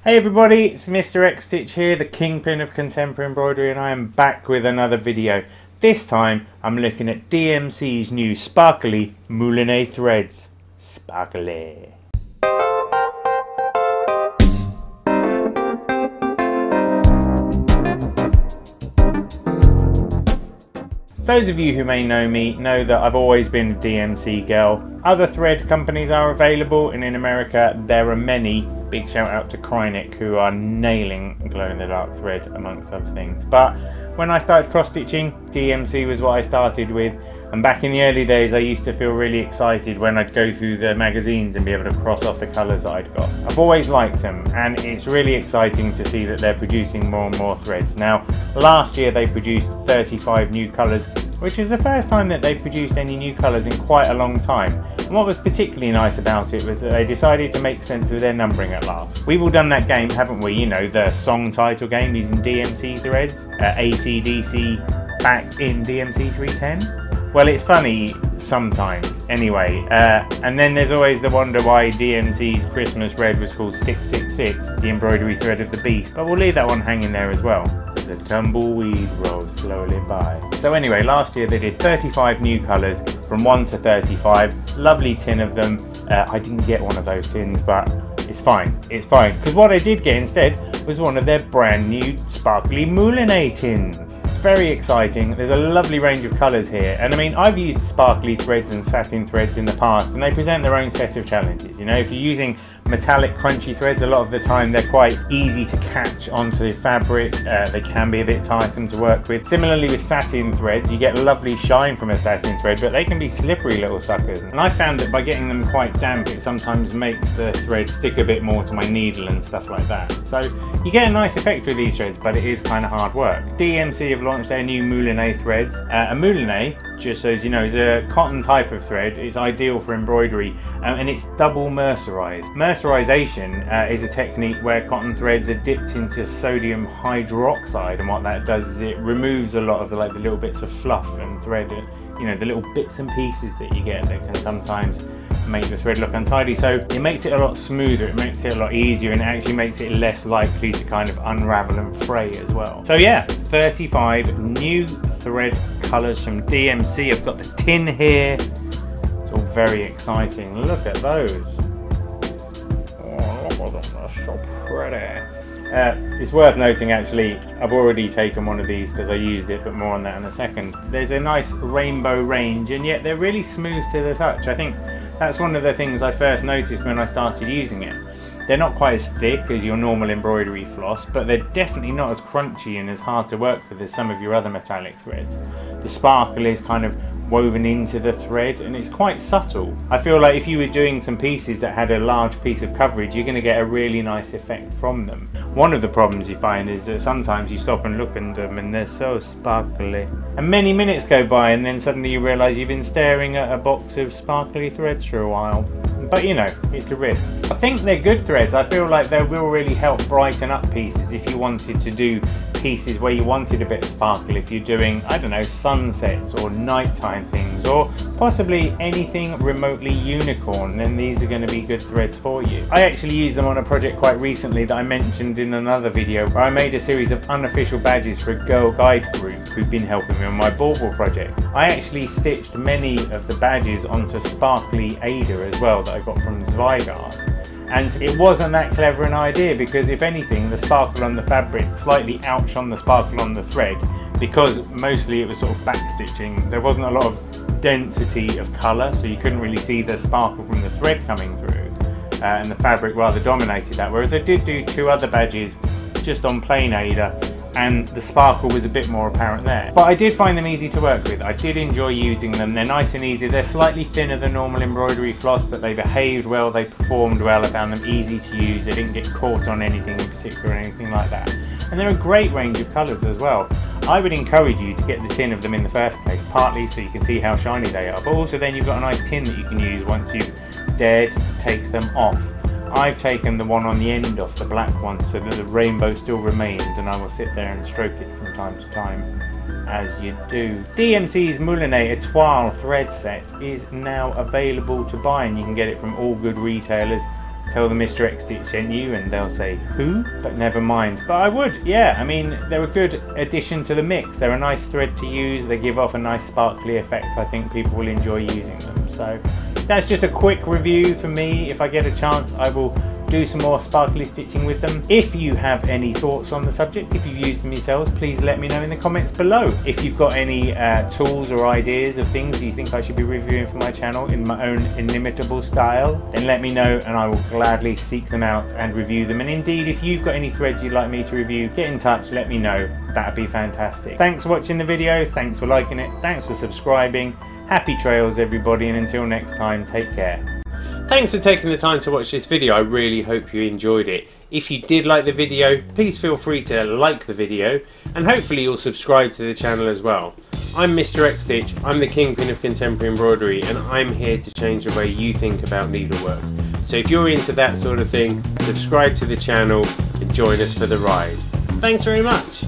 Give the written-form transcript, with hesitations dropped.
Hey everybody, it's MrXStitch here, the kingpin of contemporary embroidery, and I am back with another video. This time I'm looking at DMC's new sparkly Mouline threads. Sparkly. Those of you who may know me know that I've always been a DMC girl. Other thread companies are available, and in America there are many. Big shout out to Krynic, who are nailing glow-in-the-dark thread amongst other things. But when I started cross-stitching, DMC was what I started with, and back in the early days I used to feel really excited when I'd go through the magazines and be able to cross off the colours that I'd got. I've always liked them, and it's really exciting to see that they're producing more and more threads. Now, last year they produced 35 new colours, which is the first time that they produced any new colours in quite a long time. And what was particularly nice about it was that they decided to make sense of their numbering at last. We've all done that game, haven't we? You know, the song title game using DMC threads, AC/DC back in DMC 310. Well, it's funny sometimes, anyway. And then there's always the wonder why DMC's Christmas red was called 666, the embroidery thread of the beast. But we'll leave that one hanging there as well. The tumbleweed rolls slowly by. So anyway, last year they did 35 new colours from 1 to 35. Lovely tin of them. I didn't get one of those tins, but it's fine. It's fine. Because what I did get instead was one of their brand new sparkly Mouline tins. It's very exciting. There's a lovely range of colours here. And I mean, I've used sparkly threads and satin threads in the past, and they present their own set of challenges. You know, if you're using metallic crunchy threads, a lot of the time they're quite easy to catch onto the fabric. They can be a bit tiresome to work with. Similarly with satin threads, you get lovely shine from a satin thread, but they can be slippery little suckers. And I found that by getting them quite damp, it sometimes makes the thread stick a bit more to my needle and stuff like that. So you get a nice effect with these threads, but it is kind of hard work. DMC have launched their new Mouline threads. A Mouline, just so as you know, is a cotton type of thread. It's ideal for embroidery, and it's double mercerized. Mercerization is a technique where cotton threads are dipped into sodium hydroxide, and what that does is it removes a lot of the little bits of fluff and thread, you know, the little bits and pieces that you get that can sometimes make the thread look untidy. So it makes it a lot smoother, it makes it a lot easier, and it actually makes it less likely to kind of unravel and fray as well. So yeah, 35 new thread colours from DMC. I've got the tin here. It's all very exciting. Look at those. Oh, look at them, they're so pretty. It's worth noting actually, I've already taken one of these because I used it, but more on that in a second. There's a nice rainbow range, and yet they're really smooth to the touch. I think that's one of the things I first noticed when I started using it. They're not quite as thick as your normal embroidery floss, but they're definitely not as crunchy and as hard to work with as some of your other metallic threads. The sparkle is kind of woven into the thread, and it's quite subtle. I feel like if you were doing some pieces that had a large piece of coverage, you're going to get a really nice effect from them. One of the problems you find is that sometimes you stop and look at them and they're so sparkly, and many minutes go by and then suddenly you realise you've been staring at a box of sparkly threads for a while. But you know, it's a risk. I think they're good threads. I feel like they will really help brighten up pieces if you wanted to do pieces where you wanted a bit of sparkle. If you're doing, I don't know, sunsets or nighttime things, or possibly anything remotely unicorn, then these are going to be good threads for you. I actually used them on a project quite recently that I mentioned in another video, where I made a series of unofficial badges for a girl guide group who've been helping me on my bauble project. I actually stitched many of the badges onto sparkly Ada as well that I got from Zweigart. And it wasn't that clever an idea, because if anything, the sparkle on the fabric slightly outshone the sparkle on the thread, because mostly it was sort of backstitching. There wasn't a lot of density of colour, so you couldn't really see the sparkle from the thread coming through, and the fabric rather dominated that. Whereas I did do 2 other badges just on plain Ada, and the sparkle was a bit more apparent there. But I did find them easy to work with. I did enjoy using them. They're nice and easy. They're slightly thinner than normal embroidery floss, but they behaved well, they performed well. I found them easy to use. They didn't get caught on anything in particular or anything like that. And they're a great range of colours as well. I would encourage you to get the tin of them in the first place, partly so you can see how shiny they are, but also then you've got a nice tin that you can use once you've dared to take them off. I've taken the one on the end off, the black one, so that the rainbow still remains, and I will sit there and stroke it from time to time, as you do. DMC's Mouline Etoile thread set is now available to buy, and you can get it from all good retailers tell them MrXStitch sent you and they'll say, who? But never mind. But I would, yeah, I mean, they're a good addition to the mix. They're a nice thread to use. They give off a nice sparkly effect. I think people will enjoy using them. So that's just a quick review for me. If I get a chance, I will do some more sparkly stitching with them. If you have any thoughts on the subject, if you've used them yourselves, please let me know in the comments below. If you've got any tools or ideas of things you think I should be reviewing for my channel in my own inimitable style, then let me know and I will gladly seek them out and review them. And indeed, if you've got any threads you'd like me to review, get in touch, let me know. That'd be fantastic. Thanks for watching the video, thanks for liking it, thanks for subscribing. Happy trails everybody, and until next time, take care. Thanks for taking the time to watch this video. I really hope you enjoyed it. If you did like the video, please feel free to like the video, and hopefully you'll subscribe to the channel as well. I'm MrXStitch, I'm the kingpin of contemporary embroidery, and I'm here to change the way you think about needlework. So if you're into that sort of thing, subscribe to the channel and join us for the ride. Thanks very much.